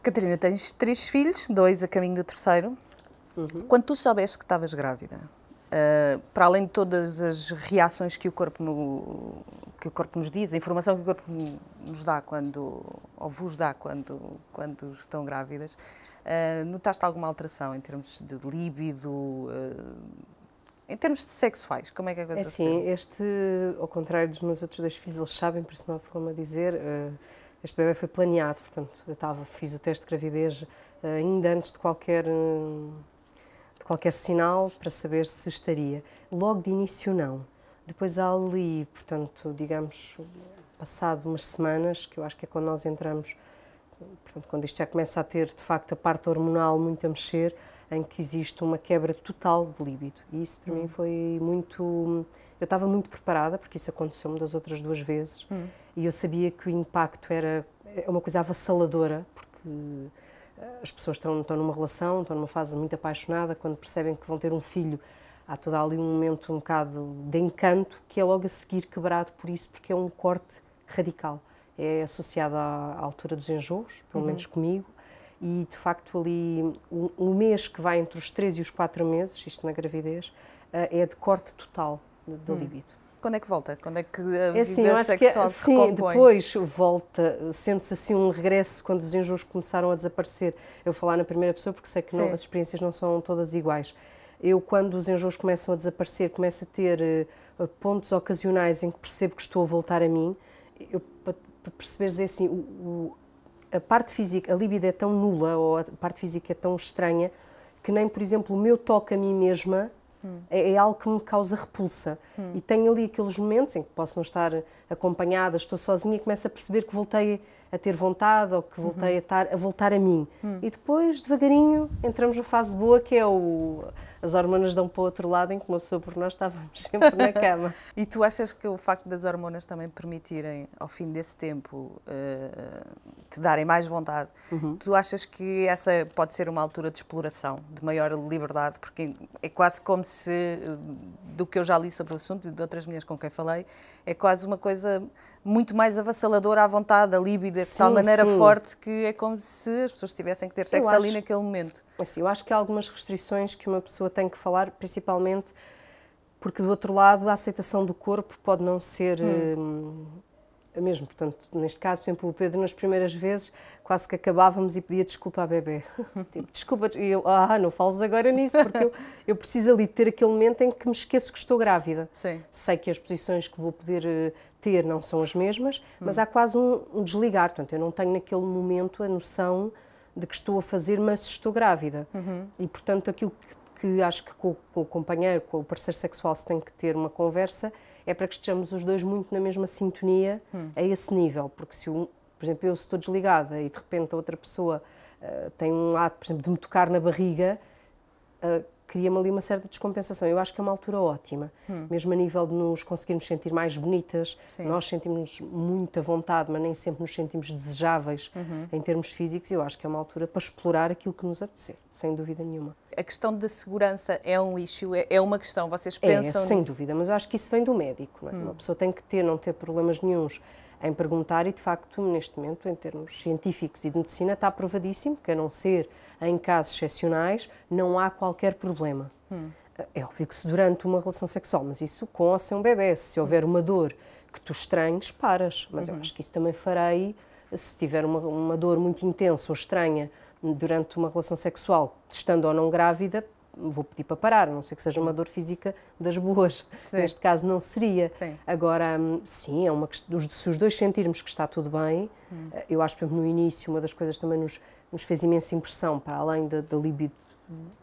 Catarina, tens 3 filhos, 2 a caminho do terceiro. Quando tu soubeste que estavas grávida, para além de todas as reações que o corpo nos diz, a informação que o corpo nos dá ou vos dá quando estão grávidas, notaste alguma alteração em termos de líbido, em termos de sexuais? Como é que a coisa se deu? Ao contrário dos meus outros 2 filhos, eles sabem, por isso não há problema a dizer, este bebê foi planeado, portanto, fiz o teste de gravidez ainda antes de qualquer sinal para saber se estaria. Logo de início não. Depois ali, portanto, digamos, passado umas semanas, que eu acho que é quando nós entramos, portanto, quando isto já começa a ter, de facto, a parte hormonal muito a mexer, em que existe uma quebra total de líbido. E isso para mim foi muito... Eu estava muito preparada, porque isso aconteceu-me das outras 2 vezes, e eu sabia que o impacto era uma coisa avassaladora, porque as pessoas estão numa relação, estão numa fase muito apaixonada, quando percebem que vão ter um filho, há todo ali um momento um bocado de encanto, que é logo a seguir quebrado por isso, porque é um corte radical. É associado à altura dos enjoos, pelo menos comigo, e de facto ali um mês que vai entre os 3 e os 4 meses, isto na gravidez, é de corte total da libido. Quando é que volta? Quando é que a vida sexual se sim, recompõe? depois volta, sente-se assim um regresso quando os enjoos começaram a desaparecer. Eu vou falar na primeira pessoa porque sei que não, as experiências não são todas iguais. Eu, quando os enjoos começam a desaparecer, começo a ter pontos ocasionais em que percebo que estou a voltar a mim. Para perceberes, é assim, a parte física, a libido é tão nula, ou a parte física é tão estranha, que nem, por exemplo, o meu toque a mim mesma é algo que me causa repulsa. E tenho ali aqueles momentos em que posso não estar acompanhada, estou sozinha e começo a perceber que voltei a ter vontade ou que voltei a voltar a mim. E depois, devagarinho, entramos na fase boa, que é as hormonas dão para o outro lado, em que uma pessoa por nós estávamos sempre na cama. E tu achas que o facto das hormonas também permitirem, ao fim desse tempo, te darem mais vontade, tu achas que essa pode ser uma altura de exploração, de maior liberdade? Porque é quase como se, do que eu já li sobre o assunto e de outras mulheres com quem falei, é quase uma coisa muito mais avassaladora à vontade, a líbido, de tal maneira forte que é como se as pessoas tivessem que ter sexo ali naquele momento. Assim, eu acho que há algumas restrições que uma pessoa tem que falar, principalmente porque, do outro lado, a aceitação do corpo pode não ser a mesma. Portanto, neste caso, por exemplo, o Pedro, nas primeiras vezes, quase que acabávamos e pedia desculpa à bebê. Tipo, desculpa, e eu, não fales agora nisso, porque eu preciso ali de ter aquele momento em que me esqueço que estou grávida. Sim. Sei que as posições que vou poder ter não são as mesmas, mas há quase um desligar. Portanto, eu não tenho naquele momento a noção de que estou a fazer, mas estou grávida. E, portanto, aquilo que acho que com o companheiro, com o parceiro sexual, se tem que ter uma conversa, é para que estejamos os dois muito na mesma sintonia a esse nível. Porque se, por exemplo, eu estou desligada e de repente a outra pessoa tem um ato, por exemplo, de me tocar na barriga, cria-me ali uma certa descompensação. Eu acho que é uma altura ótima, mesmo a nível de nos conseguirmos sentir mais bonitas. Sim. Nós sentimos muita vontade, mas nem sempre nos sentimos desejáveis em termos físicos. Eu acho que é uma altura para explorar aquilo que nos apetecer, sem dúvida nenhuma. A questão da segurança é um issue, é uma questão, vocês pensam sem nisso? Dúvida, mas eu acho que isso vem do médico. Não é? Uma pessoa tem que não ter problemas nenhuns em perguntar e, de facto, neste momento, em termos científicos e de medicina, está provadíssimo que, a não ser em casos excepcionais, não há qualquer problema. É óbvio que se durante uma relação sexual, mas isso com ou sem um bebê, se houver uma dor que tu estranhes, paras. Mas eu acho que isso também farei, se tiver uma dor muito intensa ou estranha durante uma relação sexual, estando ou não grávida, vou pedir para parar, a não ser que seja uma dor física das boas. Sim. Neste caso não seria. Sim. Agora, sim, é uma questão, se os dois sentirmos que está tudo bem, eu acho que no início uma das coisas também nos fez imensa impressão, para além da libido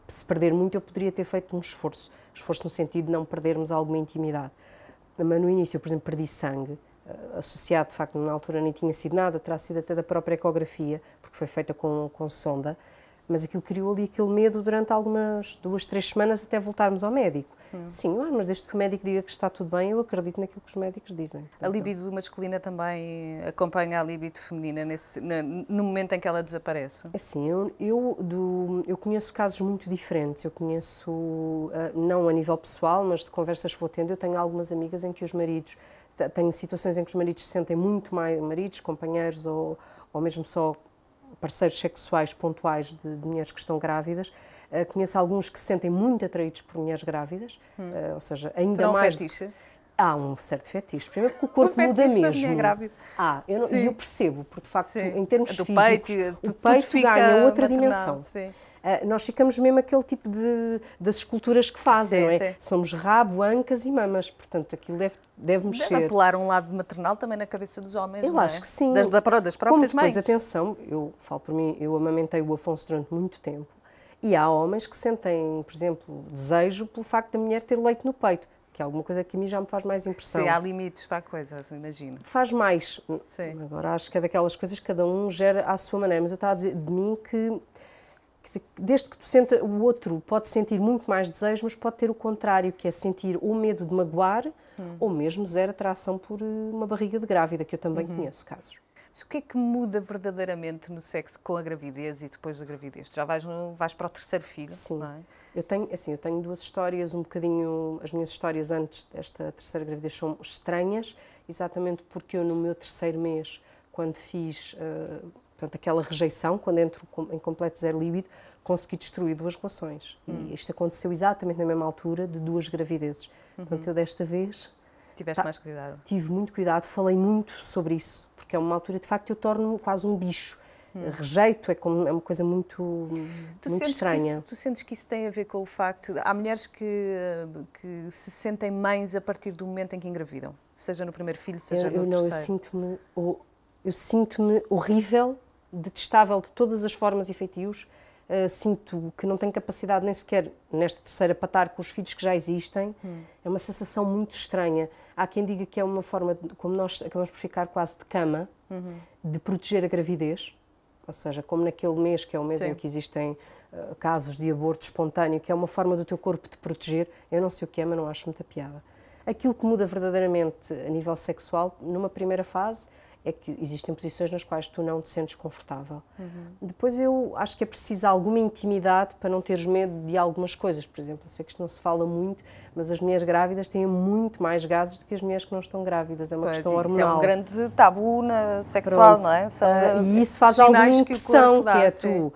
se perder muito, eu poderia ter feito um esforço no sentido de não perdermos alguma intimidade. Mas no início, eu, por exemplo, perdi sangue, associado, de facto, na altura nem tinha sido nada, terá sido até da própria ecografia, porque foi feita com sonda, mas aquilo criou ali aquele medo durante algumas 2, 3 semanas até voltarmos ao médico. Sim, mas desde que o médico diga que está tudo bem, eu acredito naquilo que os médicos dizem. A libido masculina também acompanha a libido feminina no momento em que ela desaparece? Assim, eu conheço casos muito diferentes. Eu conheço, não a nível pessoal, mas de conversas que vou tendo, eu tenho algumas amigas em que os maridos, tenho situações em que os maridos se sentem muito mais, maridos, companheiros ou mesmo só parceiros sexuais pontuais de mulheres que estão grávidas. Conheço alguns que se sentem muito atraídos por mulheres grávidas, ou seja, ainda mais... fetiche? Há um certo fetiche. Primeiro porque o corpo muda mesmo. Eu percebo, porque de facto, em termos físicos, o peito ganha outra dimensão. Nós ficamos mesmo aquele tipo das esculturas que fazem, não é? Somos rabo, ancas e mamas, portanto aquilo deve mexer. Deve apelar um lado maternal também na cabeça dos homens, eu acho que sim. Das próprias mães. Mas atenção, eu falo por mim, eu amamentei o Afonso durante muito tempo e há homens que sentem, por exemplo, desejo pelo facto da mulher ter leite no peito, que é alguma coisa que a mim já me faz mais impressão. Sim, há limites para a coisa, imagino. Faz mais. Sim. Agora acho que é daquelas coisas que cada um gera à sua maneira, mas eu estava a dizer de mim que desde que tu senta, o outro pode sentir muito mais desejo, mas pode ter o contrário, que é sentir o medo de magoar ou mesmo zero atração por uma barriga de grávida, que eu também conheço casos. Mas o que é que muda verdadeiramente no sexo com a gravidez e depois da gravidez? Tu já vais para o terceiro filho, sim. Não é? Eu tenho duas histórias, um bocadinho, as minhas histórias antes desta terceira gravidez são estranhas, exatamente porque eu no meu terceiro mês, quando fiz aquela rejeição, quando entro em completo zero líbido, consegui destruir 2 relações. E isto aconteceu exatamente na mesma altura de 2 gravidezes. Portanto, eu desta vez... Tiveste mais cuidado? Tive muito cuidado, falei muito sobre isso, porque é uma altura, de facto, eu torno-me quase um bicho. Rejeito é uma coisa muito estranha. Tu sentes que isso tem a ver com o facto... Há mulheres que se sentem mães a partir do momento em que engravidam, seja no primeiro filho, seja no terceiro. Eu sinto-me horrível, detestável de todas as formas e feitios. Sinto que não tenho capacidade nem sequer nesta terceira para estar com os filhos que já existem. É uma sensação muito estranha. Há quem diga que é uma forma, como nós acabamos por ficar quase de cama, de proteger a gravidez. Ou seja, como naquele mês, que é o mês em que existem casos de aborto espontâneo, que é uma forma do teu corpo te proteger. Eu não sei o que é, mas não acho muita piada. Aquilo que muda verdadeiramente a nível sexual, numa primeira fase, é que existem posições nas quais tu não te sentes confortável. Depois eu acho que é preciso alguma intimidade para não teres medo de algumas coisas. Por exemplo, eu sei que isto não se fala muito, mas as mulheres grávidas têm muito mais gases do que as mulheres que não estão grávidas. É uma questão hormonal. Isso é um grande tabu na sexual, não é? E isso faz alguma impressão, que é tu,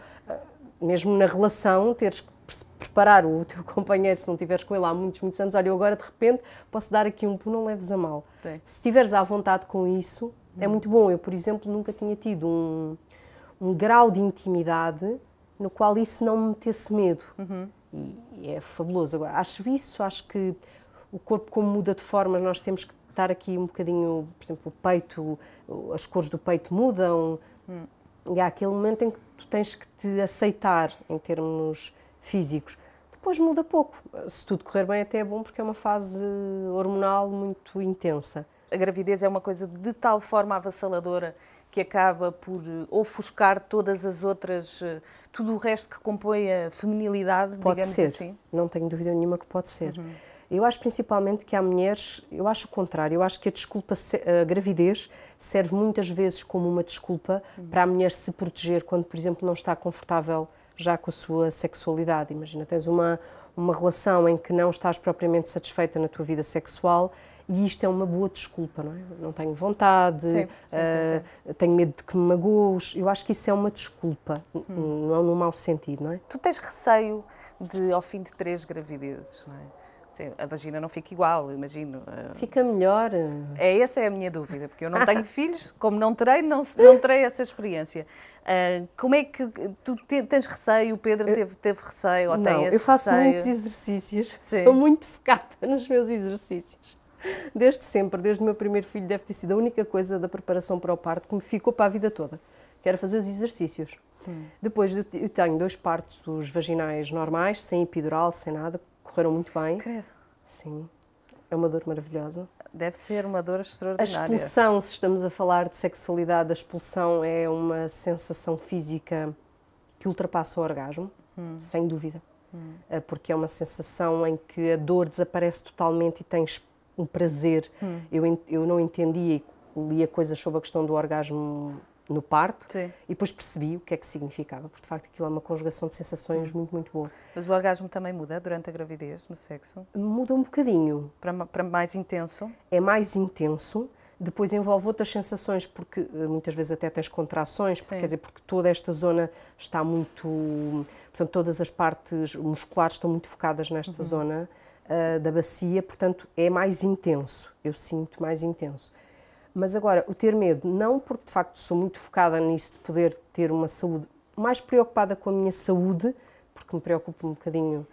mesmo na relação, teres que preparar o teu companheiro, se não estiveres com ele há muitos anos, olha, eu agora de repente posso dar aqui um pulo, não leves a mal. Sim. Se estiveres à vontade com isso, é muito bom. Eu, por exemplo, nunca tinha tido um grau de intimidade no qual isso não me metesse medo. E é fabuloso. Agora, acho que o corpo, como muda de forma, nós temos que estar aqui um bocadinho, por exemplo, o peito, as cores do peito mudam, e há aquele momento em que tu tens que te aceitar em termos físicos. Depois muda pouco. Se tudo correr bem, até é bom, porque é uma fase hormonal muito intensa. A gravidez é uma coisa de tal forma avassaladora que acaba por ofuscar todas as outras, tudo o resto que compõe a feminilidade, digamos assim? Não tenho dúvida nenhuma que pode ser. Eu acho principalmente que há mulheres, eu acho o contrário, eu acho que a gravidez serve muitas vezes como uma desculpa para a mulher se proteger quando, por exemplo, não está confortável já com a sua sexualidade. Imagina, tens uma relação em que não estás propriamente satisfeita na tua vida sexual. E isto é uma boa desculpa, não é? Não tenho vontade, sim. Tenho medo de que me magoes. Eu acho que isso é uma desculpa, não no mau sentido, não é? Tu tens receio de, ao fim de 3 gravidezes, não é? Sim, a vagina não fica igual, imagino. Fica melhor. Essa é a minha dúvida, porque eu não tenho filhos, como não terei, não terei essa experiência. Como é que tu tens receio? O Pedro teve receio? Ou tem esse eu faço receio? Muitos exercícios, sou muito focada nos meus exercícios. Desde sempre, desde o meu primeiro filho, deve ter sido a única coisa da preparação para o parto que me ficou para a vida toda, que era fazer os exercícios. Depois eu tenho 2 partos vaginais normais, sem epidural, sem nada, correram muito bem. Credo. Sim, é uma dor maravilhosa. Deve ser uma dor extraordinária. A expulsão, se estamos a falar de sexualidade, a expulsão é uma sensação física que ultrapassa o orgasmo, sem dúvida. Porque é uma sensação em que a dor desaparece totalmente e tens um prazer. Eu não entendia e lia coisas sobre a questão do orgasmo no parto. Sim. E depois percebi o que é que significava, porque de facto aquilo é uma conjugação de sensações muito, muito boa. Mas o orgasmo também muda durante a gravidez, no sexo? Muda um bocadinho. Para mais intenso? É mais intenso. Depois envolve outras sensações, porque muitas vezes até tens contrações, porque, Sim. quer dizer, porque toda esta zona está muito... Portanto, todas as partes musculares estão muito focadas nesta zona da bacia, portanto, é mais intenso. Eu sinto mais intenso. Mas agora, o ter medo, não porque de facto sou muito focada nisso de poder ter uma saúde, mais preocupada com a minha saúde, porque me preocupo um bocadinho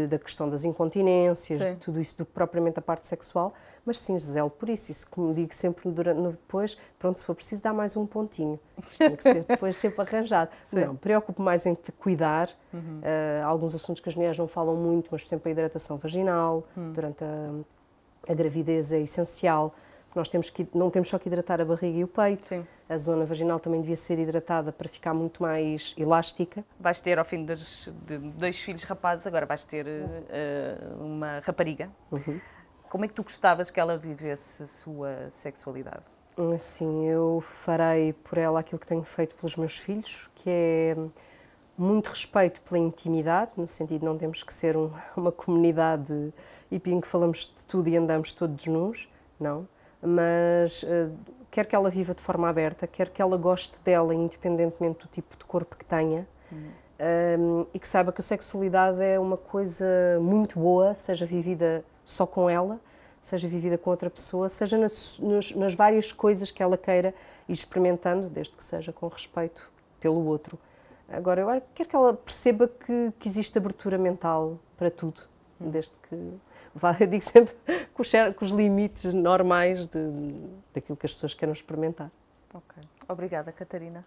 da questão das incontinências, de tudo isso, do que propriamente a parte sexual, mas sim, zelo por isso. Isso que me digo sempre depois, pronto, se for preciso, dá mais um pontinho. Isto tem que ser depois sempre arranjado. Sim. Não, preocupo mais em cuidar. Alguns assuntos que as mulheres não falam muito, mas, por exemplo, a hidratação vaginal, durante a gravidez é essencial. Nós não temos só que hidratar a barriga e o peito. Sim. A zona vaginal também devia ser hidratada para ficar muito mais elástica. Vais ter, ao fim de 2 filhos rapazes, agora vais ter uma rapariga. Como é que tu gostavas que ela vivesse a sua sexualidade? Assim, eu farei por ela aquilo que tenho feito pelos meus filhos, que é muito respeito pela intimidade, no sentido de não temos que ser uma comunidade hippie em que falamos de tudo e andamos todos nus, não. Mas quer que ela viva de forma aberta, quer que ela goste dela, independentemente do tipo de corpo que tenha, e que saiba que a sexualidade é uma coisa muito boa, seja vivida só com ela, seja vivida com outra pessoa, seja nas várias coisas que ela queira ir experimentando, desde que seja com respeito pelo outro. Agora, eu quero que ela perceba que existe abertura mental para tudo, desde que... Eu digo sempre com os limites normais daquilo que as pessoas queiram experimentar. Ok. Obrigada, Catarina.